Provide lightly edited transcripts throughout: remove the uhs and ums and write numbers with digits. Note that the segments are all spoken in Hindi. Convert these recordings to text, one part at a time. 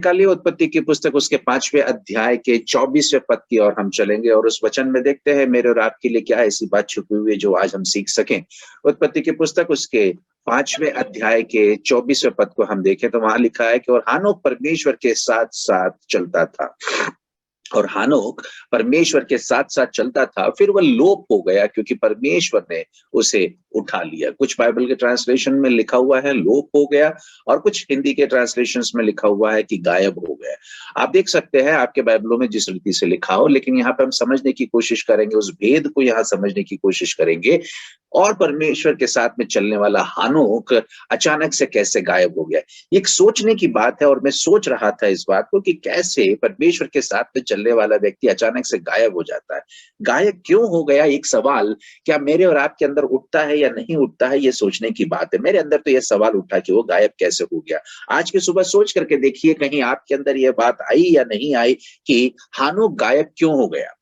काली उत्पत्ति की पुस्तक उसके 5वें अध्याय के 24वें पद की ओर हम चलेंगे और उस वचन में देखते हैं मेरे और आपके लिए क्या ऐसी बात छुपी हुई है जो आज हम सीख सकें। उत्पत्ति की पुस्तक उसके 5वें अध्याय के 24वें पद को हम देखें तो वहां लिखा है कि और हानोक परमेश्वर के साथ साथ चलता था। और हानोक परमेश्वर के साथ साथ चलता था, फिर वह लोप हो गया क्योंकि परमेश्वर ने उसे उठा लिया। कुछ बाइबल के ट्रांसलेशन में लिखा हुआ है लोप हो गया और कुछ हिंदी के ट्रांसलेशंस में लिखा हुआ है कि गायब हो गया। आप देख सकते हैं आपके बाइबलों में जिस रीति से लिखा हो, लेकिन यहाँ पे हम समझने की कोशिश करेंगे, उस भेद को यहाँ समझने की कोशिश करेंगे। और परमेश्वर के साथ में चलने वाला हानोक अचानक से कैसे गायब हो गया। एक सोचने की बात है और मैं सोच रहा था इस बात को कि कैसे परमेश्वर के साथ में चलने वाला व्यक्ति अचानक से गायब हो जाता है। गायब क्यों हो गया, एक सवाल क्या मेरे और आपके अंदर उठता है या नहीं उठता है, ये सोचने की बात है। मेरे अंदर तो यह सवाल उठा कि वो गायब कैसे हो गया। आज की सुबह सोच करके देखिए कहीं आपके अंदर यह बात आई या नहीं आई कि हानोक गायब क्यों हो गया।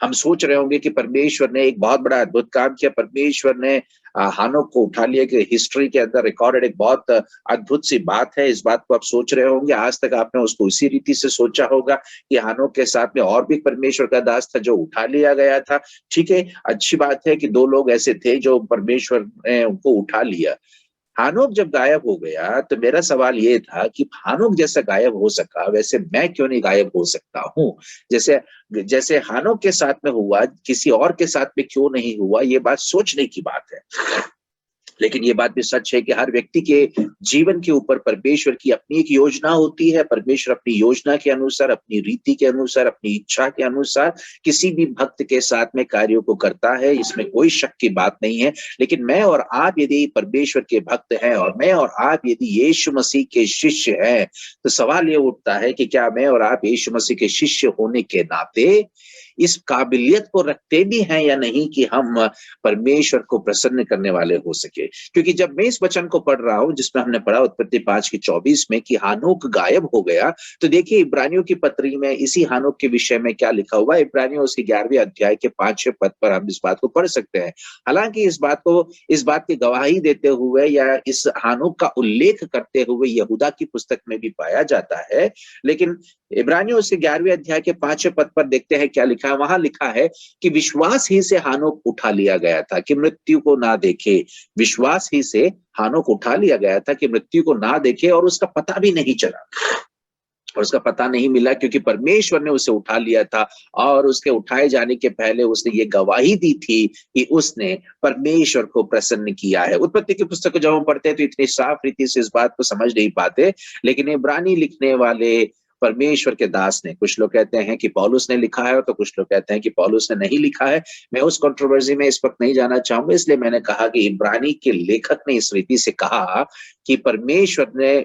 हम सोच रहे होंगे कि परमेश्वर ने एक बहुत बड़ा अद्भुत काम किया, परमेश्वर ने हानोक को उठा लिया, कि हिस्ट्री के अंदर रिकॉर्डेड एक बहुत अद्भुत सी बात है। इस बात को आप सोच रहे होंगे, आज तक आपने उसको इसी रीति से सोचा होगा कि हानोक के साथ में और भी परमेश्वर का दास था जो उठा लिया गया था। ठीक है, अच्छी बात है कि दो लोग ऐसे थे जो परमेश्वर ने उनको उठा लिया। हानोक जब गायब हो गया तो मेरा सवाल ये था कि हानोक जैसा गायब हो सका वैसे मैं क्यों नहीं गायब हो सकता हूं। जैसे जैसे हानोक के साथ में हुआ, किसी और के साथ में क्यों नहीं हुआ, ये बात सोचने की बात है। लेकिन ये बात भी सच है कि हर व्यक्ति के जीवन के ऊपर परमेश्वर की अपनी एक योजना होती है। परमेश्वर अपनी योजना के अनुसार, अपनी रीति के अनुसार, अपनी इच्छा के अनुसार किसी भी भक्त के साथ में कार्यों को करता है, इसमें कोई शक की बात नहीं है। लेकिन मैं और आप यदि परमेश्वर के भक्त हैं और मैं और आप यदि यीशु मसीह के शिष्य हैं, तो सवाल ये उठता है कि क्या मैं और आप यीशु मसीह के शिष्य होने के नाते इस काबिलियत को रखते भी हैं या नहीं कि हम परमेश्वर को प्रसन्न करने वाले हो सके। क्योंकि जब मैं इस वचन को पढ़ रहा हूं जिसमें हमने पढ़ा उत्पत्ति 5 की 24 में कि हानोक गायब हो गया, तो देखिए इब्रानियों की पत्री में इसी हानोक के विषय में क्या लिखा हुआ है। इब्रानियों उसके 11वें अध्याय के 5वें पद पर हम इस बात को पढ़ सकते हैं। हालांकि इस बात की गवाही देते हुए या इस हानोक का उल्लेख करते हुए यहूदा की पुस्तक में भी पाया जाता है, लेकिन इब्रानियों उसके 11वें अध्याय के 5वें पद पर देखते हैं क्या लिखा है। वहां लिखा है कि विश्वास ही से हानोक उठा लिया गया था कि मृत्यु को ना देखे। विश्वास ही से हानोक उठा लिया गया था कि मृत्यु को ना देखे, और उसका पता भी नहीं चला और उसका पता नहीं मिला क्योंकि परमेश्वर ने उसे उठा लिया था। और उसके उठाए जाने के पहले उसने ये गवाही दी थी कि उसने परमेश्वर को प्रसन्न किया है। उत्पत्ति की पुस्तक को जब हम पढ़ते हैं तो इतनी साफ रीति से इस बात को समझ नहीं पाते, लेकिन इब्रानी लिखने वाले परमेश्वर के दास ने, कुछ लोग कहते हैं कि पौलुस ने लिखा है तो कुछ लोग कहते हैं कि पौलुस ने नहीं लिखा है। मैं उस कंट्रोवर्सी में इस वक्त नहीं जाना चाहूंगा, इसलिए मैंने कहा कि इब्रानी के लेखक ने इस रीति से कहा कि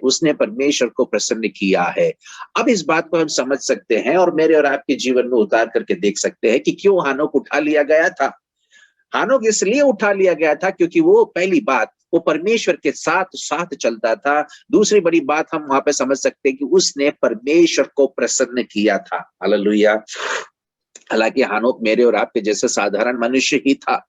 उसने परमेश्वर को प्रसन्न किया है। अब इस बात को हम समझ सकते हैं और मेरे और आपके जीवन में उतार करके देख सकते हैं कि क्यों हानोक उठा लिया गया था। हानोक इसलिए उठा लिया गया था क्योंकि वो, पहली बात, वो परमेश्वर के साथ साथ चलता था। दूसरी बड़ी बात हम वहां पे समझ सकते हैं कि उसने परमेश्वर को प्रसन्न किया था। हालेलुया। हालांकि हानोक मेरे और आपके जैसे साधारण मनुष्य ही था।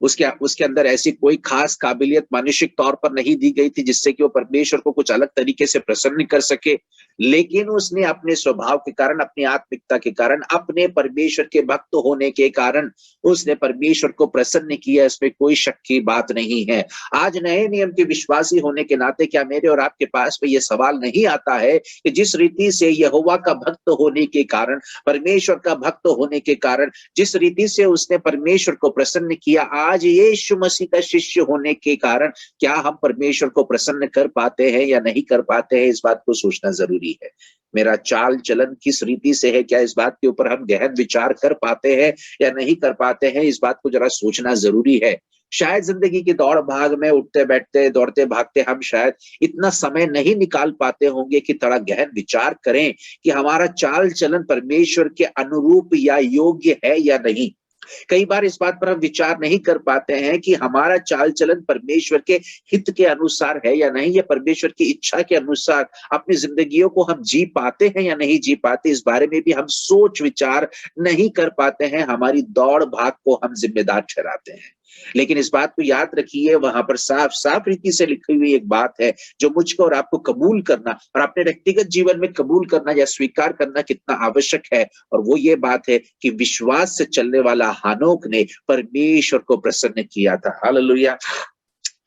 उसके अंदर ऐसी कोई खास काबिलियत मानुषिक तौर पर नहीं दी गई थी जिससे कि वो परमेश्वर को कुछ अलग तरीके से प्रसन्न कर सके। लेकिन उसने अपने स्वभाव के कारण, अपनी आत्मिकता के कारण, अपने परमेश्वर के भक्त होने के कारण उसने परमेश्वर को प्रसन्न किया। इसमें कोई शक की बात नहीं है। आज नए नियम के विश्वासी होने के नाते क्या मेरे और आपके पास में यह सवाल नहीं आता है कि जिस रीति से यहोवा का भक्त होने के कारण, परमेश्वर का भक्त होने के कारण, जिस रीति से उसने परमेश्वर को प्रसन्न किया, आज यीशु मसीह का शिष्य होने के कारण क्या हम परमेश्वर को प्रसन्न कर पाते हैं या नहीं कर पाते हैं, इस बात को सोचना जरूरी है। मेरा चाल चलन किस रीति से है, क्या इस बात के ऊपर हम गहन विचार कर पाते हैं या नहीं कर पाते हैं, इस बात को जरा सोचना जरूरी है। शायद जिंदगी की दौड़ भाग में उठते बैठते दौड़ते भागते हम शायद इतना समय नहीं निकाल पाते होंगे कि थोड़ा गहन विचार करें कि हमारा चाल चलन परमेश्वर के अनुरूप या योग्य है या नहीं। कई बार इस बात पर हम विचार नहीं कर पाते हैं कि हमारा चाल चलन परमेश्वर के हित के अनुसार है या नहीं, या परमेश्वर की इच्छा के अनुसार अपनी जिंदगियों को हम जी पाते हैं या नहीं जी पाते। इस बारे में भी हम सोच विचार नहीं कर पाते हैं, हमारी दौड़ भाग को हम जिम्मेदार ठहराते हैं। लेकिन इस बात को याद रखिए, वहां पर साफ साफ रीति से लिखी हुई एक बात है जो मुझको और आपको कबूल करना और अपने व्यक्तिगत जीवन में कबूल करना या स्वीकार करना कितना आवश्यक है। और वो ये बात है कि विश्वास से चलने वाला हानोक ने परमेश्वर को प्रसन्न किया था। हालेलुया।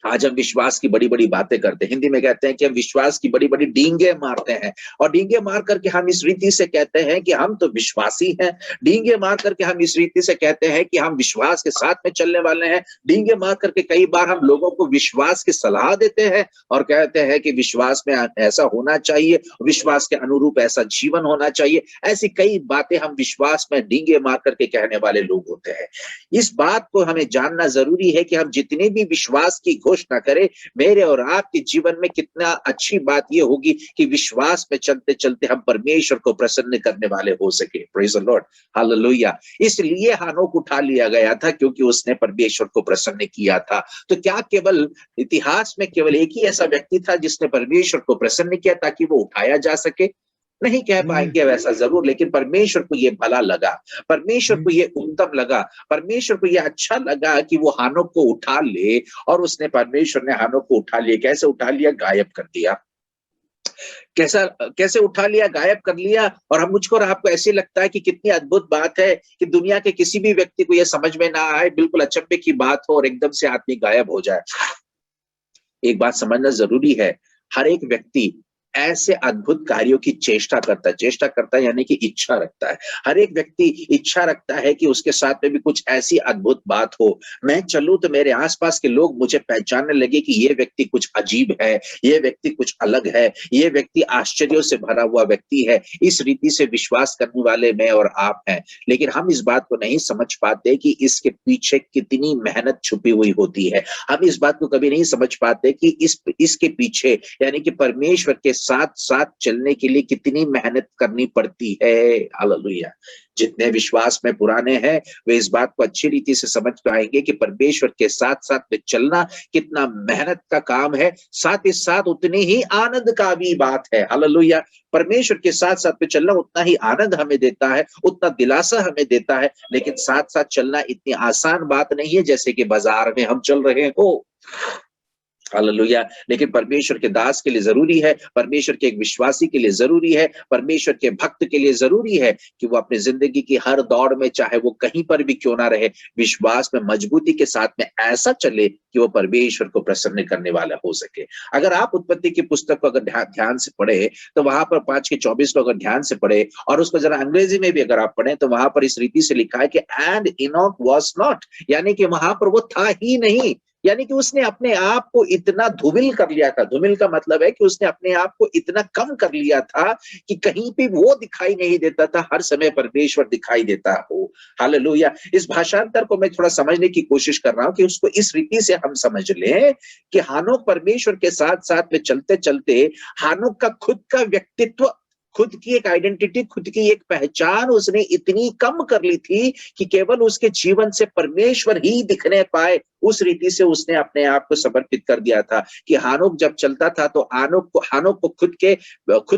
आज हम विश्वास की बड़ी बड़ी बातें करते हैं, हिंदी में कहते हैं कि हम विश्वास की बड़ी बड़ी डींगे मारते हैं, और डींगे मार करके हम इस रीति से कहते हैं कि हम तो विश्वासी हैं। डींगे मार करके हम इस रीति से कहते हैं कि हम विश्वास के साथ में चलने वाले हैं। डींगे मार करके कई बार हम लोगों को विश्वास की सलाह देते हैं और कहते हैं कि विश्वास में ऐसा होना चाहिए, विश्वास के अनुरूप ऐसा जीवन होना चाहिए। ऐसी कई बातें हम विश्वास में डींगे मार करके कहने वाले लोग होते हैं। इस बात को हमें जानना जरूरी है कि हम जितने भी विश्वास की घोषणा करें, मेरे और आपके जीवन में कितना अच्छी बात यह होगी कि विश्वास में चलते चलते हम परमेश्वर को प्रसन्न करने वाले हो सके। Praise the lord, hallelujah. इसलिए हानोक उठा लिया गया था क्योंकि उसने परमेश्वर को प्रसन्न किया था। तो क्या केवल इतिहास में केवल एक ही ऐसा व्यक्ति था जिसने परमेश्वर को प्रसन्न किया ताकि वो उठाया जा सके? नहीं कह पाएंगे वैसा जरूर, लेकिन परमेश्वर को ये भला लगा, परमेश्वर को ये उत्तम लगा, परमेश्वर को ये अच्छा लगा कि वो हानोक को उठा ले। और उसने परमेश्वर ने हानोक को उठा लिया। कैसे उठा लिया? गायब कर दिया। कैसे उठा लिया? गायब कर लिया। और हम मुझको और आपको ऐसे लगता है कि कितनी अद्भुत बात है कि दुनिया के किसी भी व्यक्ति को यह समझ में ना आए, बिल्कुल अचंभे की बात हो और एकदम से आदमी गायब हो जाए। एक बात समझना जरूरी है, हर एक व्यक्ति ऐसे अद्भुत कार्यों की चेष्टा करता है यानी कि इच्छा रखता है। हर एक व्यक्ति इच्छा रखता है कि उसके साथ में भी कुछ ऐसी अद्भुत बात हो, मैं चलूं तो मेरे आसपास के लोग मुझे पहचानने लगे कि ये व्यक्ति कुछ अजीब है, ये व्यक्ति कुछ अलग है, ये व्यक्ति आश्चर्यों से भरा हुआ व्यक्ति है। इस रीति से विश्वास करने वाले मैं और आप हैं। लेकिन हम इस बात को नहीं समझ पाते कि इसके पीछे कितनी मेहनत छुपी हुई होती है। हम इस बात को कभी नहीं समझ पाते कि इसके पीछे यानी कि परमेश्वर के साथ साथ चलने के लिए कितनी मेहनत करनी पड़ती है। हालेलुया। जितने विश्वास में पुराने हैं वे इस बात को अच्छी रीति से समझ पाएंगे कि परमेश्वर के साथ साथ में चलना कितना मेहनत का काम है, साथ ही साथ उतनी ही आनंद का भी बात है। हालेलुया। परमेश्वर के साथ साथ में चलना उतना ही आनंद हमें देता है, उतना दिलासा हमें देता है, लेकिन साथ साथ चलना इतनी आसान बात नहीं है जैसे कि बाजार में हम चल रहे हो। हालेलुया। लेकिन परमेश्वर के दास के लिए जरूरी है, परमेश्वर के एक विश्वासी के लिए जरूरी है, परमेश्वर के भक्त के लिए जरूरी है कि वो अपनी जिंदगी की हर दौड़ में, चाहे वो कहीं पर भी क्यों ना रहे, विश्वास में मजबूती के साथ में ऐसा चले कि वो परमेश्वर को प्रसन्न करने वाला हो सके। अगर आप उत्पत्ति की पुस्तक को अगर ध्यान से पढ़े तो वहां पर 5:24 को अगर ध्यान से पढ़े और उसको जरा अंग्रेजी में भी अगर आप पढ़े तो वहां पर इस रीति से लिखा है कि एंड इनॉक वाज नॉट, यानी कि वहां पर वो था ही नहीं। यानी कि उसने अपने आप को इतना धूमिल कर लिया था। धूमिल का मतलब है कि उसने अपने आप को इतना कम कर लिया था कि कहीं पे वो दिखाई नहीं देता था, हर समय परमेश्वर दिखाई देता हो। हालेलुया। इस भाषांतर को मैं थोड़ा समझने की कोशिश कर रहा हूं कि उसको इस रीति से हम समझ लें कि हानोक परमेश्वर के साथ साथ में चलते चलते हानोक का खुद का व्यक्तित्व, खुद की एक आइडेंटिटी, खुद की एक पहचान उसने इतनी कम कर ली थी कि केवल उसके जीवन से परमेश्वर ही दिखने पाए। उस रीति से उसने अपने आप को समर्पित कर दिया था कि हानोक जब चलता था तो हानोक को खुद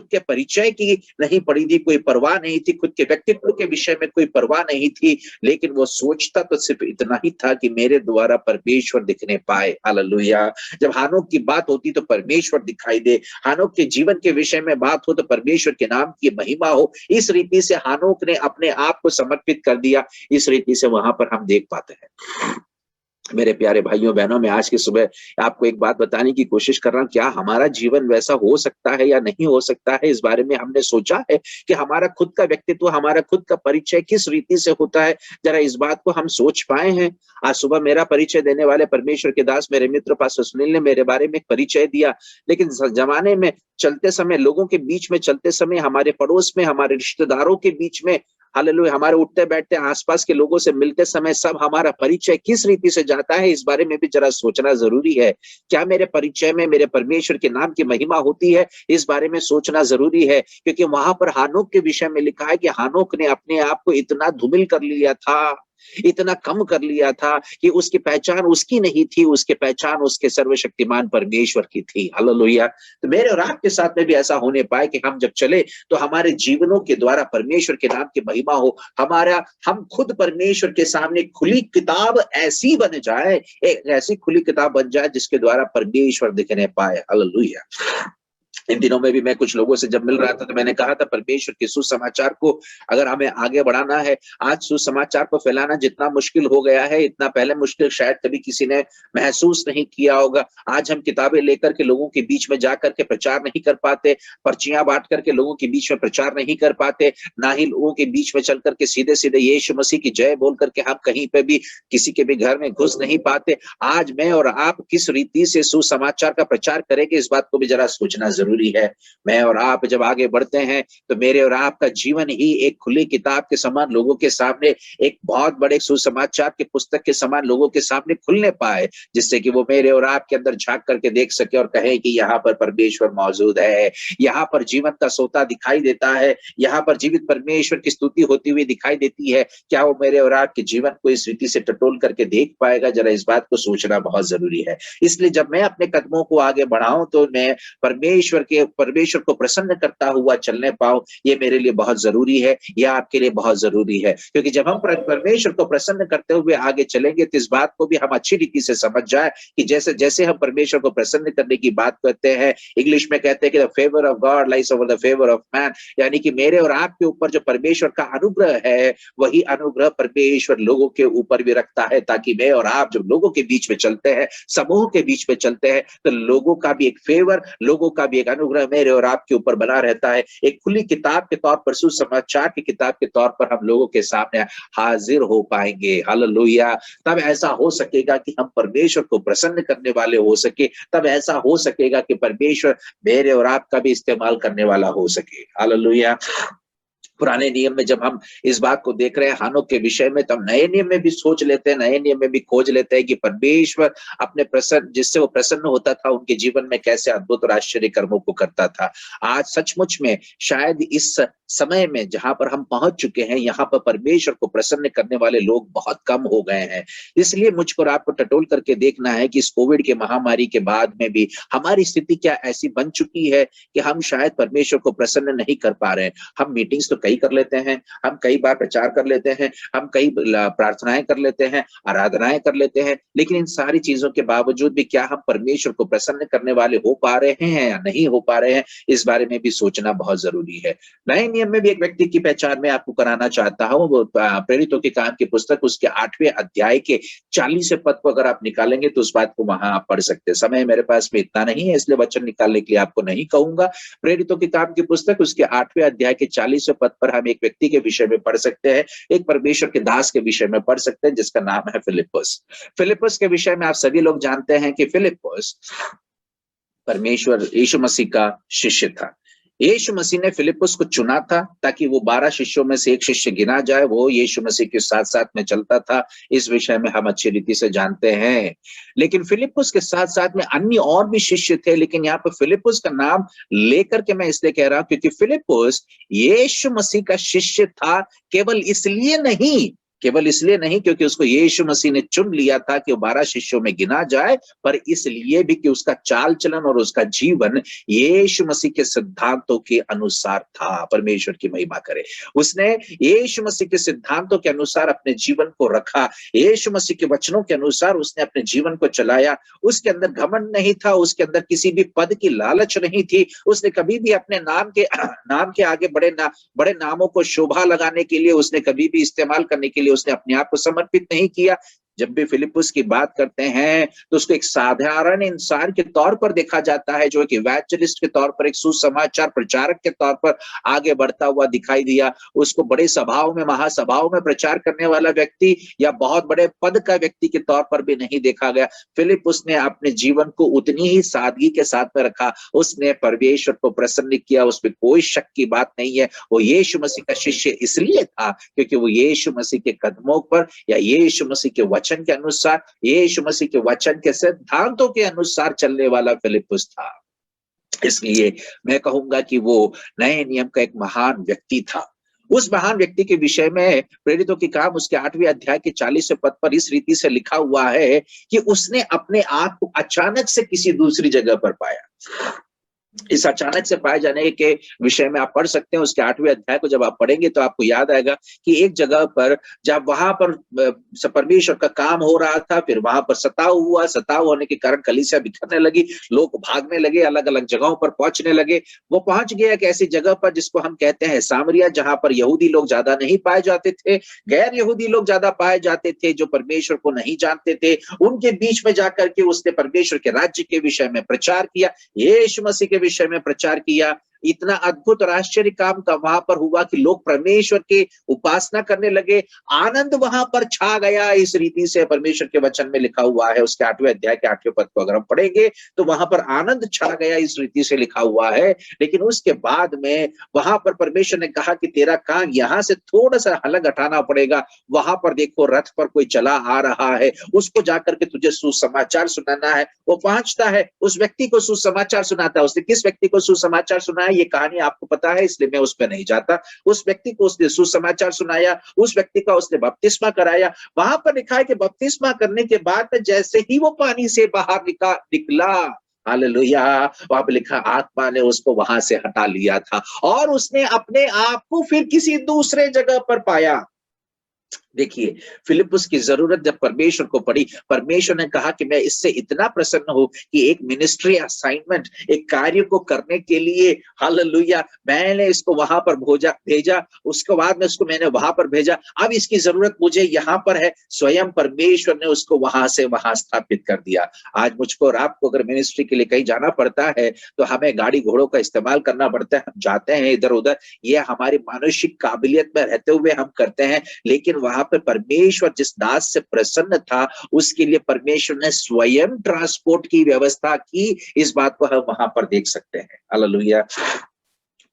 के परिचय की नहीं पड़ी थी, कोई परवाह नहीं थी, खुद के व्यक्तित्व के विषय में कोई परवाह नहीं थी, लेकिन वो सोचता तो सिर्फ इतना ही था कि मेरे द्वारा परमेश्वर दिखने पाए। हालेलुया। जब हानोक की बात होती तो परमेश्वर दिखाई दे, हानोक के जीवन के विषय में बात हो तो परमेश्वर के नाम की महिमा हो। इस रीति से हानोक ने अपने आप को समर्पित कर दिया। इस रीति से वहां पर हम देख पाते हैं। मेरे प्यारे भाइयों बहनों, मैं आज की सुबह आपको एक बात बताने की कोशिश कर रहा हूं, क्या हमारा जीवन वैसा हो सकता है या नहीं हो सकता है? इस बारे में हमने सोचा है कि हमारा खुद का व्यक्तित्व, हमारा खुद का परिचय किस रीति से होता है? जरा इस बात को हम सोच पाए हैं? आज सुबह मेरा परिचय देने वाले परमेश्वर के दास मेरे मित्र पास्टर सुनील ने मेरे बारे में एक परिचय दिया, लेकिन जमाने में चलते समय, लोगों के बीच में चलते समय, हमारे पड़ोस में, हमारे रिश्तेदारों के बीच में, हालेलुया, हमारे उठते बैठते आसपास के लोगों से मिलते समय सब हमारा परिचय किस रीति से जाता है, इस बारे में भी जरा सोचना जरूरी है। क्या मेरे परिचय में मेरे परमेश्वर के नाम की महिमा होती है? इस बारे में सोचना जरूरी है, क्योंकि वहां पर हानोक के विषय में लिखा है कि हानोक ने अपने आप को इतना धूमिल कर लिया था इतना कम कर लिया था कि उसकी पहचान उसकी नहीं थी, उसकी पहचान उसके सर्वशक्तिमान परमेश्वर की थी। हालेलुया। तो मेरे और आपके साथ में भी ऐसा होने पाए कि हम जब चले तो हमारे जीवनों के द्वारा परमेश्वर के नाम की महिमा हो, हमारा हम खुद परमेश्वर के सामने खुली किताब ऐसी बन जाए, एक ऐसी खुली किताब बन जाए जिसके द्वारा परमेश्वर दिखने पाए। हालेलुया। इन दिनों में भी मैं कुछ लोगों से जब मिल रहा था तो मैंने कहा था परमेश्वर के सुसमाचार को अगर हमें आगे बढ़ाना है, आज सुसमाचार को फैलाना जितना मुश्किल हो गया है, इतना पहले मुश्किल शायद कभी किसी ने महसूस नहीं किया होगा। आज हम किताबें लेकर के लोगों के बीच में जाकर के प्रचार नहीं कर पाते, पर्चियां बांट करके लोगों के बीच में प्रचार नहीं कर पाते, ना ही लोगों के बीच में चल करके सीधे सीधे यीशु मसीह की जय बोल करके हम कहीं पे भी किसी के भी घर में घुस नहीं पाते। आज मैं और आप किस रीति से सुसमाचार का प्रचार करेंगे, इस बात को भी जरा सोचना जरूरी है। मैं और आप जब आगे बढ़ते हैं तो मेरे और आपका जीवन ही एक खुली किताब के समान लोगों के सामने, एक बहुत बड़े सुसमाचार के पुस्तक के समान लोगों के सामने खुलने पाए, जिससे कि वो मेरे और आपके अंदर झांक करके देख सके और कहे कि यहाँ पर परमेश्वर मौजूद है, यहाँ पर जीवन का सोता दिखाई देता है, यहाँ पर जीवित परमेश्वर की स्तुति होती हुई दिखाई देती है। क्या वो मेरे और आपके जीवन को इस रीति से टटोल करके देख पाएगा? जरा इस बात को सोचना बहुत जरूरी है। इसलिए जब मैं अपने कदमों को आगे बढ़ाऊं तो मैं परमेश्वर को प्रसन्न करता हुआ चलने पाऊं, ये मेरे लिए बहुत जरूरी है, यह आपके लिए बहुत जरूरी है। क्योंकि जब हम परमेश्वर को प्रसन्न करते हुए आगे चलेंगे तो इस बात को भी हम अच्छी रीति से समझ जाए कि जैसे जैसे हम परमेश्वर को प्रसन्न करने की बात करते हैं, इंग्लिश में कहते हैं कि the favour of God lies over the favour of man, यानी कि मेरे और आपके ऊपर जो परमेश्वर का अनुग्रह है वही अनुग्रह परमेश्वर लोगों के ऊपर भी रखता है, ताकि मैं और आप जब लोगों के बीच में चलते हैं, समूह के बीच में चलते हैं, तो लोगों का भी एक फेवर, लोगों का भी एक अनुग्रह मेरे और आपके ऊपर बना रहता है। एक खुली किताब के तौर पर, सुसमाचार की किताब के तौर पर हम लोगों के सामने हाजिर हो पाएंगे। हालेलुया। तब ऐसा हो सकेगा कि हम परमेश्वर को प्रसन्न करने वाले हो सके, तब ऐसा हो सकेगा कि परमेश्वर मेरे और आपका भी इस्तेमाल करने वाला हो सके। हालेलुया। पुराने नियम में जब हम इस बात को देख रहे हैं हानोक के विषय में, तब नए नियम में भी सोच लेते हैं, नए नियम में भी खोज लेते हैं कि परमेश्वर अपने प्रसन्न, जिससे वो प्रसन्न होता था, उनके जीवन में कैसे अद्भुत और आश्चर्य कर्मों को करता था। आज सचमुच में शायद इस समय में जहां पर हम पहुंच चुके हैं, यहाँ पर परमेश्वर को प्रसन्न करने वाले लोग बहुत कम हो गए हैं। इसलिए मुझको और आपको टटोल करके देखना है कि इस कोविड के महामारी के बाद में भी हमारी स्थिति क्या ऐसी बन चुकी है कि हम शायद परमेश्वर को प्रसन्न नहीं कर पा रहे हैं। हम मीटिंग्स तो कई कर लेते हैं, हम कई बार प्रचार कर लेते हैं, हम कई प्रार्थनाएं कर लेते हैं, आराधनाएं कर लेते हैं, लेकिन इन सारी चीजों के बावजूद भी क्या हम परमेश्वर को प्रसन्न करने वाले हो पा रहे हैं या नहीं हो पा रहे हैं, इस बारे में भी सोचना बहुत जरूरी है। नए नियम में भी एक व्यक्ति की पहचान मैं आपको कराना चाहता हूं। वो प्रेरितों के काम की पुस्तक उसके 8वें अध्याय के 40वें पद को अगर आप निकालेंगे तो उस बात को वहां आप पढ़ सकते हैं। समय मेरे पास में इतना नहीं है, इसलिए वचन निकालने के लिए आपको नहीं कहूंगा। प्रेरितों के काम की पुस्तक उसके 8वें अध्याय के 40वें पद पर हम एक व्यक्ति के विषय में पढ़ सकते हैं, एक परमेश्वर के दास के विषय में पढ़ सकते हैं, जिसका नाम है फिलिप्पुस। फिलिप्पुस के विषय में आप सभी लोग जानते हैं कि फिलिप्पुस परमेश्वर यीशु मसीह का शिष्य था। यीशु मसीह ने फिलिप्पुस को चुना था ताकि वो 12 शिष्यों में से एक शिष्य गिना जाए। वो यीशु मसीह के साथ साथ में चलता था, इस विषय में हम अच्छी रीति से जानते हैं। लेकिन फिलिप्पुस के साथ साथ में अन्य और भी शिष्य थे, लेकिन यहाँ पर फिलिप्पुस का नाम लेकर के मैं इसलिए कह रहा हूं क्योंकि फिलिप्पुस यीशु मसीह का शिष्य था। केवल इसलिए नहीं क्योंकि उसको यीशु मसीह ने चुन लिया था कि वो 12 शिष्यों में गिना जाए, पर इसलिए भी कि उसका चाल चलन और उसका जीवन यीशु मसीह के सिद्धांतों के अनुसार था। परमेश्वर की महिमा करे। उसने यीशु मसीह के सिद्धांतों के अनुसार अपने जीवन को रखा, यीशु मसीह के वचनों के अनुसार उसने अपने जीवन को चलाया। उसके अंदर घमंड नहीं था, उसके अंदर किसी भी पद की लालच नहीं थी। उसने कभी भी अपने नाम के आगे बड़े नामों को शोभा लगाने के लिए, उसने कभी भी इस्तेमाल करने के लिए उसने अपने आप को समर्पित नहीं किया। जब भी फिलिप्पुस की बात करते हैं तो उसको एक साधारण इंसान के तौर पर देखा जाता है, जो एक इवेंजलिस्ट के तौर पर, एक सुसमाचार प्रचारक के तौर पर आगे बढ़ता हुआ दिखाई दिया। उसको बड़े सभाओं में, महासभाओं में प्रचार करने वाला व्यक्ति या बहुत बड़े पद का व्यक्ति के तौर पर भी नहीं देखा गया। फिलिप्पुस ने अपने जीवन को उतनी ही सादगी के साथ में रखा। उसने परमेश्वर को प्रसन्न किया, उसमें कोई शक की बात नहीं है। वो यीशु मसीह का शिष्य इसलिए था क्योंकि वो यीशु मसीह के कदमों पर या यीशु मसीह के वचन के अनुसार, यीशु मसीह के वचन के सिद्धांतों के अनुसार चलने वाला फिलिप्पुस था। इसलिए मैं कहूंगा कि वो नए नियम का एक महान व्यक्ति था। उस महान व्यक्ति के विषय में प्रेरितों के काम उसके 8वें अध्याय के 40वें पद पर इस रीति से लिखा हुआ है कि उसने अपने आप को अचानक से किसी दूसरी जगह पर पाया। इस अचानक से पाए जाने के विषय में आप पढ़ सकते हैं। उसके 8वें अध्याय को जब आप पढ़ेंगे तो आपको याद आएगा कि एक जगह पर जब वहां पर परमेश्वर का काम हो रहा था, फिर वहां पर सताव होने के कारण कलीसिया बिखरने लगी, लोग भागने लगे, अलग अलग जगहों पर पहुंचने लगे। वो पहुंच गया एक ऐसी जगह पर जिसको हम कहते हैं सामरिया, जहां पर यहूदी लोग ज्यादा नहीं पाए जाते थे, गैर यहूदी लोग ज्यादा पाए जाते थे, जो परमेश्वर को नहीं जानते थे। उनके बीच में जाकर के उसने परमेश्वर के राज्य के विषय में प्रचार किया, यीशु मसीह के विषय में प्रचार किया। इतना अद्भुत और आश्चर्य काम का वहां पर हुआ कि लोग परमेश्वर की उपासना करने लगे, आनंद वहां पर छा गया। इस रीति से परमेश्वर के वचन में लिखा हुआ है, उसके 8वें अध्याय के 8वें पद को अगर हम पढ़ेंगे तो वहां पर आनंद छा गया, इस रीति से लिखा हुआ है। लेकिन उसके बाद में वहां पर परमेश्वर ने कहा कि तेरा काम यहां से थोड़ा सा अलग हटाना पड़ेगा। वहां पर देखो रथ पर कोई चला आ रहा है, उसको जाकर के तुझे सुसमाचार सुनाना है। वो पहुंचता है, उस व्यक्ति को सुसमाचार सुनाता है। उसने किस व्यक्ति को सुसमाचार सुनाया, ये कहानी आपको पता है, इसलिए मैं उस पर नहीं जाता। उस व्यक्ति को उसने सुसमाचार सुनाया, उस व्यक्ति का उसने बपतिस्मा कराया। वहां पर लिखा है कि बपतिस्मा करने के बाद जैसे ही वो पानी से बाहर निकला, हालेलुया, वहां पर लिखा आत्मा ने उसको वहां से हटा लिया था और उसने अपने आप को फिर किसी दूसरे जगह पर पाया। देखिए, फिलिप्पुस की जरूरत जब परमेश्वर को पड़ी, परमेश्वर ने कहा कि मैं इससे इतना प्रसन्न हूं कि एक मिनिस्ट्री असाइनमेंट, एक कार्य को करने के लिए, हालेलुया, मैंने इसको वहां पर भेजा, उसके बाद में उसको मैंने वहां पर भेजा। अब इसकी जरूरत मुझे यहाँ पर है। स्वयं परमेश्वर ने उसको वहां से वहां स्थापित कर दिया। आज मुझको और आपको अगर मिनिस्ट्री के लिए कहीं जाना पड़ता है तो हमें गाड़ी घोड़ों का इस्तेमाल करना पड़ता है, हम जाते हैं इधर उधर, ये हमारी मानसिक काबिलियत में रहते हुए हम करते हैं। लेकिन वहां पर परमेश्वर जिस दास से प्रसन्न था, उसके लिए परमेश्वर ने स्वयं ट्रांसपोर्ट की व्यवस्था की। इस बात को हम वहां पर देख सकते हैं। हालेलुया,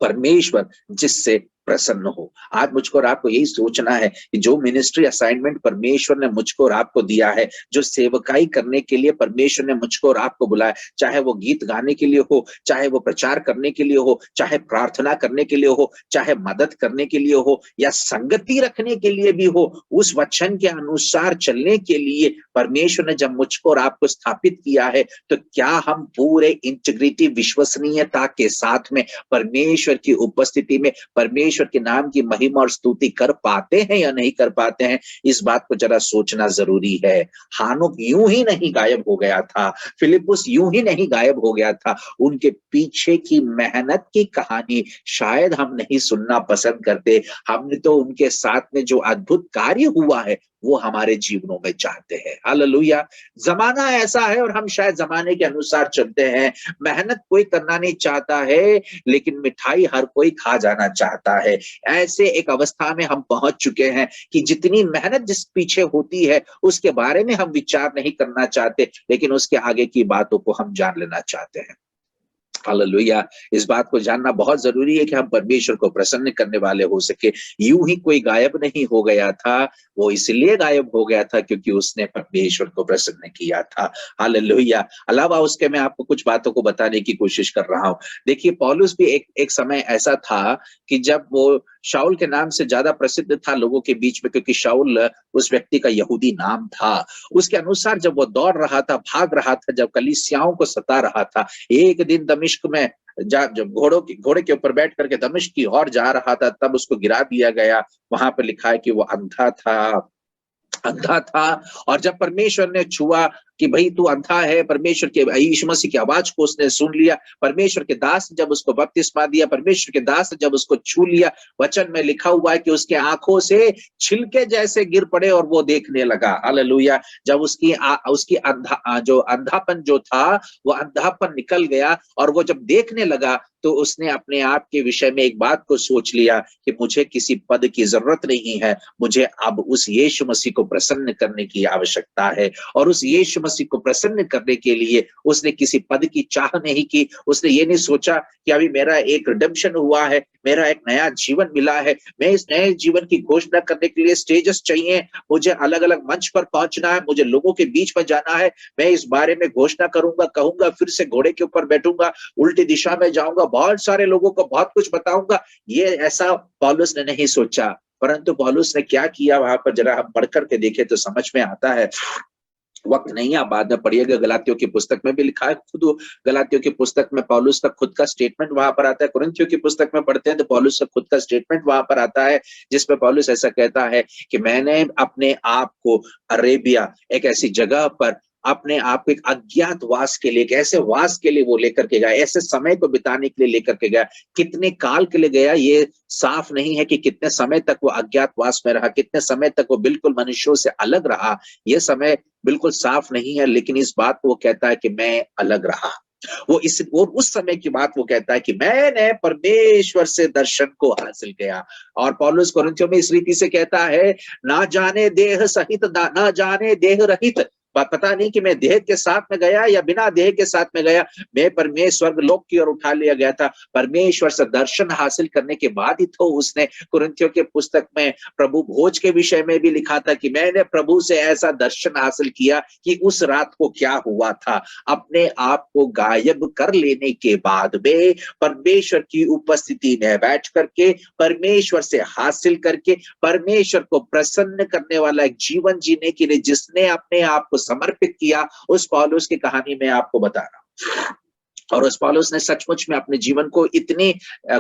परमेश्वर जिससे प्रसन्न हो। आज मुझको और आपको यही सोचना है कि जो मिनिस्ट्री असाइनमेंट परमेश्वर ने मुझको और आपको दिया है, जो सेवकाई करने के लिए परमेश्वर ने मुझको और आपको बुलाया, चाहे वो गीत गाने के लिए हो, चाहे वो प्रचार करने के लिए हो, चाहे प्रार्थना करने के लिए हो, चाहे मदद करने के लिए हो, या संगति रखने के लिए भी हो, उस वचन के अनुसार चलने के लिए परमेश्वर ने जब मुझको और आपको स्थापित किया है, तो क्या हम पूरे इंटीग्रिटी, विश्वसनीयता के साथ में परमेश्वर की उपस्थिति में परमेश्वर के नाम की महिमा और स्तुति कर पाते हैं या नहीं कर पाते हैं? इस बात को जरा सोचना जरूरी है। हानुक यूं ही नहीं गायब हो गया था, फिलिप्पुस यूं ही नहीं गायब हो गया था। उनके पीछे की मेहनत की कहानी शायद हम नहीं सुनना पसंद करते। हमने तो उनके साथ में जो अद्भुत कार्य हुआ है वो हमारे जीवनों में चाहते हैं। हालेलुया, जमाना ऐसा है और हम शायद जमाने के अनुसार चलते हैं। मेहनत कोई करना नहीं चाहता है, लेकिन मिठाई हर कोई खा जाना चाहता है। ऐसे एक अवस्था में हम पहुंच चुके हैं कि जितनी मेहनत जिस पीछे होती है उसके बारे में हम विचार नहीं करना चाहते, लेकिन उसके आगे की बातों को हम जान लेना चाहते हैं। हालेलुया, इस बात को जानना बहुत जरूरी है कि हम परमेश्वर को प्रसन्न करने वाले हो सके। यूं ही कोई गायब नहीं हो गया था, वो इसलिए गायब हो गया था क्योंकि उसने परमेश्वर को प्रसन्न किया था। हालेलुया, अलावा उसके मैं आपको कुछ बातों को बताने की कोशिश कर रहा हूं। देखिए, पौलुस भी एक समय ऐसा था कि जब वो शाऊल के नाम से ज्यादा प्रसिद्ध था लोगों के बीच में, क्योंकि शाऊल उस व्यक्ति का यहूदी नाम था। उसके अनुसार जब वो दौड़ रहा था, भाग रहा था, जब कलीसियाओं को सता रहा था, एक दिन दमिश्क में जब घोड़े के ऊपर बैठ करके दमिश्क की ओर जा रहा था, तब उसको गिरा दिया गया। वहां पर लिखा है कि वो अंधा था। और जब परमेश्वर ने छुआ कि भाई तू अंधा है, परमेश्वर के यीशु मसीह की आवाज को उसने सुन लिया, परमेश्वर के दास जब उसको बपतिस्मा दिया, परमेश्वर के दास जब उसको छू लिया, वचन में लिखा हुआ है कि उसके आंखों से छिलके जैसे गिर पड़े और वो देखने लगा। हालेलुया, जब उसकी जो अंधापन जो था वो अंधापन निकल गया और वो जब देखने लगा, तो उसने अपने आप के विषय में एक बात को सोच लिया कि मुझे किसी पद की जरूरत नहीं है, मुझे अब उस यीशु मसीह को प्रसन्न करने की आवश्यकता है। और उस यीशु मसीह को प्रसन्न करने के लिए उसने किसी पद की चाह नहीं की। उसने ये नहीं सोचा कि अभी मेरा एक रिडेम्पशन हुआ है, मेरा एक नया जीवन मिला है, मैं इस नए जीवन की घोषणा करने के लिए स्टेजेस चाहिए, मुझे अलग-अलग मंच पर पहुंचना है, मुझे लोगों के बीच में जाना है, मैं इस बारे में घोषणा करूंगा, कहूंगा, फिर से घोड़े के ऊपर बैठूंगा, उल्टी दिशा में जाऊंगा, बहुत सारे लोगों को बहुत कुछ बताऊंगा। ये ऐसा पौलुस ने नहीं सोचा, परंतु पौलुस ने क्या किया वहां पर जरा हम पढ़ करके देखें तो समझ में आता है। वक्त नहीं है, आप बाद में पढ़िएगा, गलातियों की पुस्तक में भी लिखा है। खुद गलातियों की पुस्तक में पौलुस का खुद का स्टेटमेंट वहां पर आता है। कुरिन्थियों की पुस्तक में पढ़ते हैं तो पौलुस का खुद का स्टेटमेंट वहां पर आता है, जिसमें पौलुस ऐसा कहता है कि मैंने अपने आप को अरेबिया, एक ऐसी जगह पर अपने आप को एक अज्ञात वास के लिए, एक ऐसे वास के लिए वो लेकर के गया, ऐसे समय को बिताने के लिए लेकर के गया। कितने काल के लिए गया ये साफ नहीं है कि कितने समय तक वो अज्ञातवास में रहा, कितने समय तक वो बिल्कुल मनुष्यों से अलग रहा, ये समय बिल्कुल साफ नहीं है, लेकिन इस बात को वो कहता है कि मैं अलग रहा। वो उस समय की बात वो कहता है कि मैंने परमेश्वर से दर्शन को हासिल किया। और पौलुस कोरिन्थियों में इस रीति से कहता है, ना जाने देह सहित ना जाने देह रहित, पता नहीं कि मैं देह के साथ में गया या बिना देह के साथ में गया, मैं परमेश्वर लोक की ओर उठा लिया गया था। परमेश्वर से दर्शन हासिल करने के बाद ही तो उसने कुरिन्थियों के पुस्तक में प्रभु भोज के विषय में भी लिखा था कि मैंने प्रभु से ऐसा दर्शन हासिल किया कि उस रात को क्या हुआ था। अपने आप को गायब कर लेने के बाद में परमेश्वर की उपस्थिति में बैठ करके, परमेश्वर से हासिल करके, परमेश्वर को प्रसन्न करने वाला एक जीवन जीने के लिए जिसने अपने आप को समर्पित किया, उस पौलुस की कहानी मैं आपको बता रहा हूं। और उस पौलुस ने सचमुच में अपने जीवन को इतनी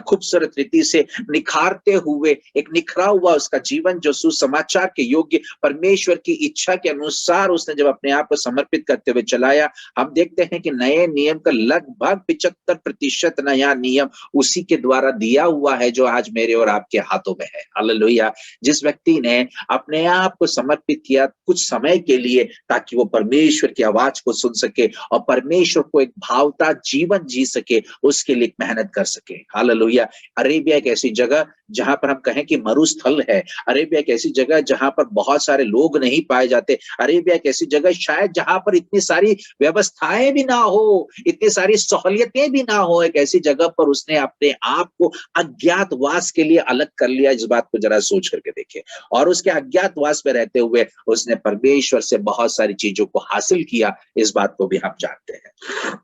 खूबसूरत रीति से निखारते हुए, एक निखरा हुआ उसका जीवन जो सुसमाचार के योग्य परमेश्वर की इच्छा के अनुसार उसने जब अपने आप को समर्पित करते हुए चलाया, हम देखते हैं कि नए नियम का लगभग 75% नया नियम उसी के द्वारा दिया हुआ है जो आज मेरे और आपके हाथों में है। हालेलुया। जिस व्यक्ति ने अपने आप को समर्पित किया कुछ समय के लिए ताकि वो परमेश्वर की आवाज को सुन सके और परमेश्वर को एक भावता जीवन जी सके, उसके लिए मेहनत कर सके। हालेलुया। अरेबिया एक ऐसी जगह जहां पर हम कहें कि मरुस्थल है, अरेबिया एक ऐसी जगह जहां पर बहुत सारे लोग नहीं पाए जाते, अरेबिया एक ऐसी जगह शायद जहां पर इतनी सारी व्यवस्थाएं भी ना हो, इतनी सारी सहूलियतें भी ना हो, एक ऐसी जगह पर उसने अपने आप को अज्ञातवास के लिए अलग कर लिया। इस बात को जरा सोच करके देखें। और उसके अज्ञातवास में रहते हुए उसने परमेश्वर से बहुत सारी चीजों को हासिल किया, इस बात को भी हम जानते हैं।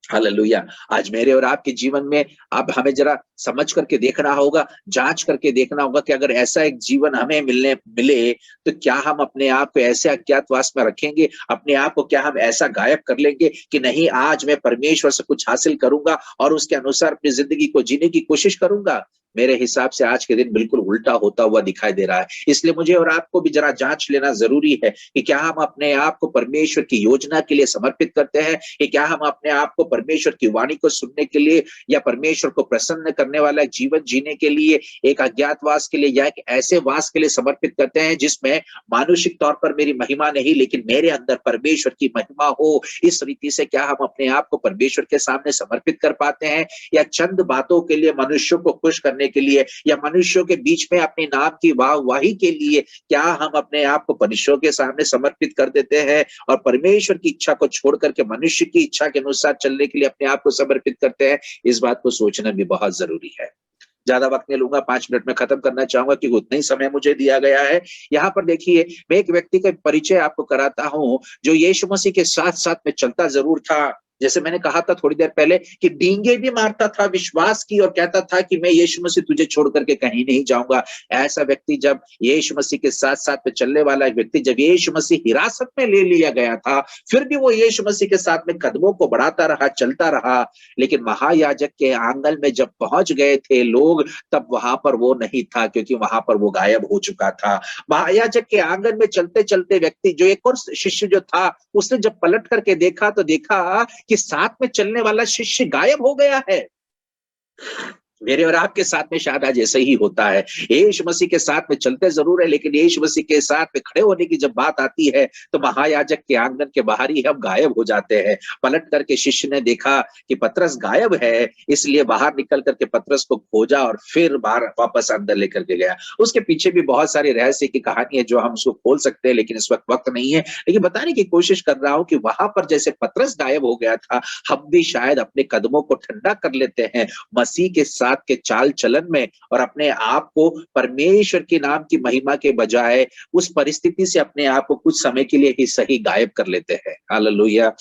हालेलुया। आज मेरे और आपके जीवन में अब हमें जरा समझ करके देखना होगा, जांच करके देखना होगा कि अगर ऐसा एक जीवन हमें मिले तो क्या हम अपने आप को ऐसे अज्ञातवास में रखेंगे, अपने आप को क्या हम ऐसा गायब कर लेंगे कि नहीं, आज मैं परमेश्वर से कुछ हासिल करूंगा और उसके अनुसार अपनी जिंदगी को जीने की कोशिश करूंगा। मेरे हिसाब से आज के दिन बिल्कुल उल्टा होता हुआ दिखाई दे रहा है। इसलिए मुझे और आपको भी जरा जांच लेना जरूरी है कि क्या हम अपने आप को परमेश्वर की योजना के लिए समर्पित करते हैं, कि क्या हम अपने आप को परमेश्वर की वाणी को सुनने के लिए या परमेश्वर को प्रसन्न करने वाला जीवन जीने के लिए, एक अज्ञातवास के लिए या एक ऐसे वास के लिए समर्पित करते हैं जिसमें मानुषिक तौर पर मेरी महिमा नहीं लेकिन मेरे अंदर परमेश्वर की महिमा हो। इस रीति से क्या हम अपने आप को परमेश्वर के सामने समर्पित कर पाते हैं, या चंद बातों के लिए, मनुष्यों को खुश करने के लिए या मनुष्यों के बीच में अपने नाम की वाहवाही के लिए क्या हम अपने आप को मनुष्यों के सामने समर्पित कर देते हैं और परमेश्वर की इच्छा को छोड़ करके मनुष्य की इच्छा के अनुसार चलने के लिए अपने आप को समर्पित करते हैं। इस बात को सोचना भी बहुत जरूरी है। ज्यादा वक्त नहीं लूंगा, 5 मिनट में खत्म करना चाहूंगा क्योंकि उतना ही समय मुझे दिया गया है। यहाँ पर देखिए, मैं एक व्यक्ति का परिचय आपको कराता हूं जो यीशु मसीह के साथ साथ में चलता जरूर था। जैसे मैंने कहा था थोड़ी देर पहले कि डींगे भी मारता था विश्वास की और कहता था कि मैं यीशु मसीह तुझे छोड़ करके कहीं नहीं जाऊंगा। ऐसा व्यक्ति, जब यीशु मसीह के साथ साथ में चलने वाला एक व्यक्ति, जब यीशु मसीह हिरासत में ले लिया गया था, फिर भी वो यीशु मसीह के साथ में कदमों को बढ़ाता रहा, चलता रहा। लेकिन महायाजक के आंगन में जब पहुंच गए थे लोग, तब वहां पर वो नहीं था क्योंकि वहां पर वो गायब हो चुका था। महायाजक के आंगन में चलते चलते व्यक्ति, जो एक और शिष्य जो था, उसने जब पलट करके देखा तो देखा कि साथ में चलने वाला शिष्य गायब हो गया है। मेरे और आपके साथ में शायद आज ऐसा ही होता है। यीशु मसीह के साथ में चलते जरूर है, लेकिन यीशु मसीह के साथ में खड़े होने की जब बात आती है, तो महायाजक के आंगन के बाहर ही हम गायब हो जाते हैं। पलट करके शिष्य ने देखा कि पतरस गायब है, इसलिए बाहर निकल करके पतरस को खोजा और फिर बाहर वापस अंदर लेकर के गया। उसके पीछे भी बहुत सारी रहस्य की कहानी है जो हम उसको खोल सकते हैं, लेकिन इस वक्त नहीं है। लेकिन बताने की कोशिश कर रहा हूं कि वहां पर जैसे पतरस गायब हो गया था, हम भी शायद अपने कदमों को ठंडा कर लेते हैं मसीह के साथ के चाल चलन में, और अपने आप को परमेश्वर के नाम की महिमा के बजाय उस परिस्थिति से अपने आप को कुछ समय के लिए ही सही गायब कर लेते हैं। हालेलुया।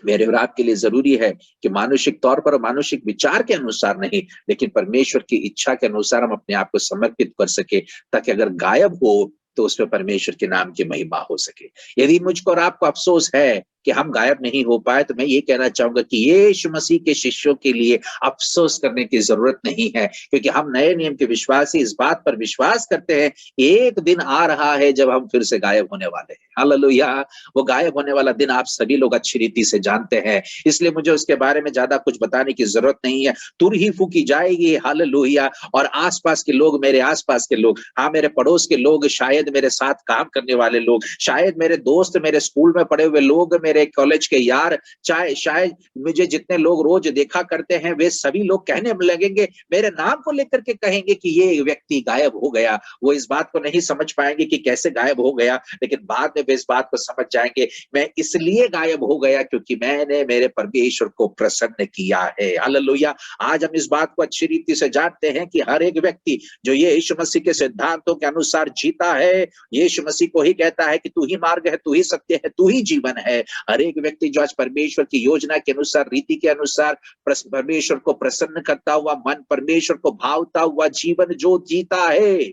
मेरे और आपके लिए जरूरी है कि मानुषिक तौर पर, मानुषिक विचार के अनुसार नहीं, लेकिन परमेश्वर की इच्छा के अनुसार हम अपने आप को समर्पित कर सके, ताकि अगर गायब हो तो उसमें परमेश्वर के नाम की महिमा हो सके। यदि मुझको और आपको अफसोस है कि हम गायब नहीं हो पाए, तो मैं ये कहना चाहूंगा कि यीशु मसीह के शिष्यों के लिए अफसोस करने की जरूरत नहीं है, क्योंकि हम नए नियम के विश्वासी इस बात पर विश्वास करते हैं, एक दिन आ रहा है जब हम फिर से गायब होने वाले हैं। हालेलुया। वो गायब होने वाला दिन आप सभी लोग अच्छी रीति से जानते हैं, इसलिए मुझे उसके बारे में ज्यादा कुछ बताने की जरूरत नहीं है। तुर ही फूकी जाएगी, हालेलुया। और आसपास के लोग, मेरे आसपास के लोग, हाँ मेरे पड़ोस के लोग, शायद मेरे साथ काम करने वाले लोग, शायद मेरे दोस्त, मेरे स्कूल में पढ़े हुए लोग, मेरे कॉलेज के यार, चाहे शायद मुझे जितने लोग रोज देखा करते हैं, वे सभी लोग कहने लगेंगे, मेरे नाम को लेकर के कहेंगे कि ये व्यक्ति गायब हो गया। वो इस बात को नहीं समझ पाएंगे कि कैसे गायब हो गया, लेकिन बाद में वे इस बात को समझ जाएंगे, मैं इसलिए गायब हो गया क्योंकि मैंने मेरे परमेश्वर को प्रसन्न किया है। हालेलुया। आज हम इस बात को अच्छी रीति से जानते हैं कि हर एक व्यक्ति जो ये यीशु मसीह के सिद्धांतों के अनुसार जीता है, यीशु मसीह को ही कहता है कि तू ही मार्ग है, तू ही सत्य है, तू ही जीवन है। हर एक व्यक्ति जो आज परमेश्वर की योजना के अनुसार, रीति के अनुसार परमेश्वर को प्रसन्न करता हुआ, मन परमेश्वर को भावता हुआ जीवन जो जीता है,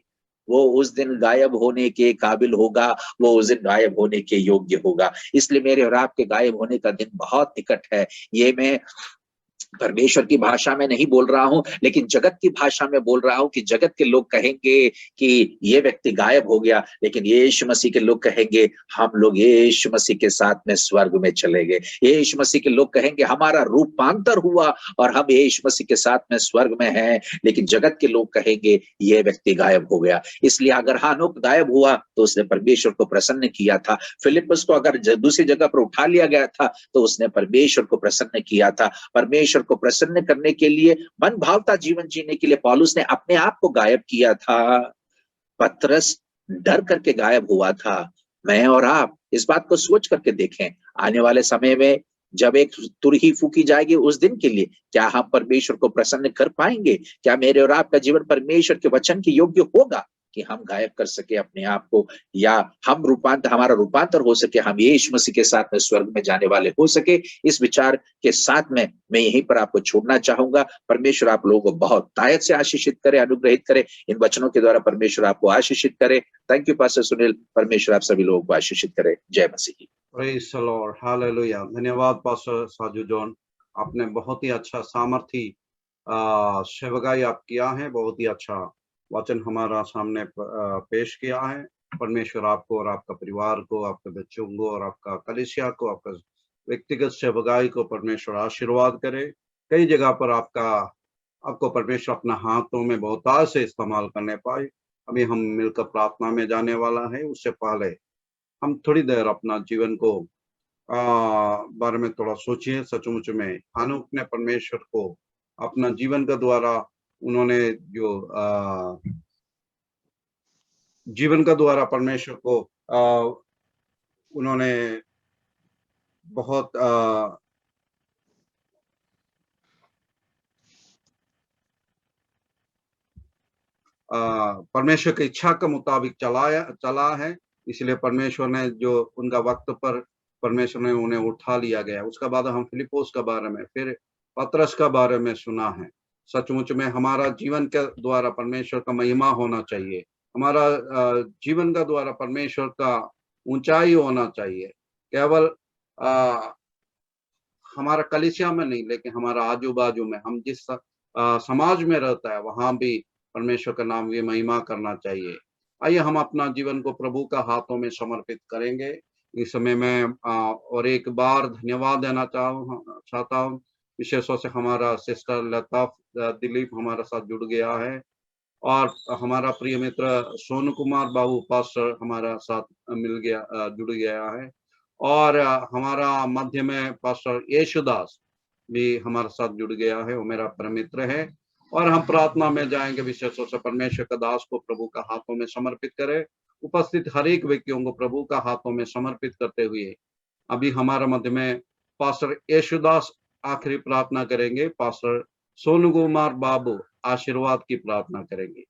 वो उस दिन गायब होने के काबिल होगा, वो उस दिन गायब होने के योग्य होगा। इसलिए मेरे और आपके गायब होने का दिन बहुत निकट है। ये मैं परमेश्वर की भाषा में नहीं बोल रहा हूं, लेकिन जगत की भाषा में बोल रहा हूं कि जगत के लोग कहेंगे कि ये व्यक्ति गायब हो गया, लेकिन यीशु मसीह के लोग कहेंगे हम लोग यीशु मसीह के साथ में स्वर्ग में चले गए। यीशु मसीह के लोग कहेंगे हमारा रूपांतर हुआ और हम यीशु मसीह के साथ में स्वर्ग में हैं, लेकिन जगत के लोग कहेंगे ये व्यक्ति गायब हो गया। इसलिए अगर हानोक गायब हुआ तो उसने परमेश्वर को प्रसन्न किया था। फिलिप्पुस को अगर दूसरी जगह पर उठा लिया गया था तो उसने परमेश्वर को प्रसन्न किया था। परमेश्वर को प्रसन्न करने के लिए, मन भावता जीवन जीने के लिए पौलुस ने अपने आप को गायब किया था। पतरस डर करके गायब हुआ था। मैं और आप इस बात को सोच करके देखें, आने वाले समय में जब एक तुरही फूकी जाएगी उस दिन के लिए, क्या हम परमेश्वर को प्रसन्न कर पाएंगे? क्या मेरे और आपका जीवन परमेश्वर के वचन के योग्य होगा कि हम गायब कर सके अपने आप को, या हमारा रूपांतर हो सके, हम यीशु मसीह के साथ में स्वर्ग में जाने वाले हो सके? इस विचार के साथ में मैं यहीं पर आपको छोड़ना चाहूंगा। परमेश्वर आप लोगों को बहुत तायत से आशीषित करे, अनुग्रहित करे। इन वचनों के द्वारा परमेश्वर आपको आशीषित करे। Thank you pastor Sunil. परमेश्वर आप सभी लोगों को आशीषित करे। जय मसीह। Praise the lord, hallelujah. धन्यवाद पास्टर साजू जॉन, आपने बहुत ही अच्छा सामर्थी सेवकाई आप किया है, बहुत ही अच्छा वचन हमारा सामने पेश किया है। परमेश्वर आपको और आपका परिवार को, आपके बच्चों को और आपका कलीसिया को, आपका व्यक्तिगत सेवकाई को परमेश्वर आशीर्वाद करे। कई जगह पर आपको परमेश्वर अपना हाथों में बहुतायत से इस्तेमाल करने पाए। अभी हम मिलकर प्रार्थना में जाने वाला है, उससे पहले हम थोड़ी देर अपना जीवन को बारे में थोड़ा सोचिए। सचमुच में हानोक ने परमेश्वर को अपना जीवन का द्वारा, उन्होंने जो जीवन का द्वारा परमेश्वर को उन्होंने बहुत परमेश्वर की इच्छा के मुताबिक चला है। इसलिए परमेश्वर ने जो उनका वक्त पर परमेश्वर ने उन्हें उठा लिया गया। उसके बाद हम फिलिप्पुस के बारे में, फिर पतरस के बारे में सुना है। सचमुच में हमारा जीवन के द्वारा परमेश्वर का महिमा होना चाहिए, हमारा जीवन का द्वारा परमेश्वर का ऊंचाई होना चाहिए। केवल हमारा कलीसिया में नहीं, लेकिन हमारा आजू बाजू में, हम जिस समाज में रहता है वहां भी परमेश्वर का नाम की महिमा करना चाहिए। आइए हम अपना जीवन को प्रभु का हाथों में समर्पित करेंगे। इस समय मैं और एक बार धन्यवाद देना चाहता हूँ विशेष रूप से हमारा सिस्टर लताफ दिलीप हमारे साथ जुड़ गया है, और हमारा प्रिय मित्र सोनू कुमार बाबू पास्टर हमारा साथ जुड़ गया है, और हमारा मध्य में पास्टर येशुदास भी हमारे साथ जुड़ गया है, वो मेरा प्रिय मित्र है। और हम प्रार्थना में जाएंगे, विशेष रूप से परमेश्वर का दास को प्रभु का हाथों में समर्पित करें। उपस्थित हर एक व्यक्तियों को प्रभु का हाथों में समर्पित करते हुए अभी हमारे मध्य में पास्टर येशुदास आखिरी प्रार्थना करेंगे। पास्टर सोनू कुमार बाबू आशीर्वाद की प्रार्थना करेंगे।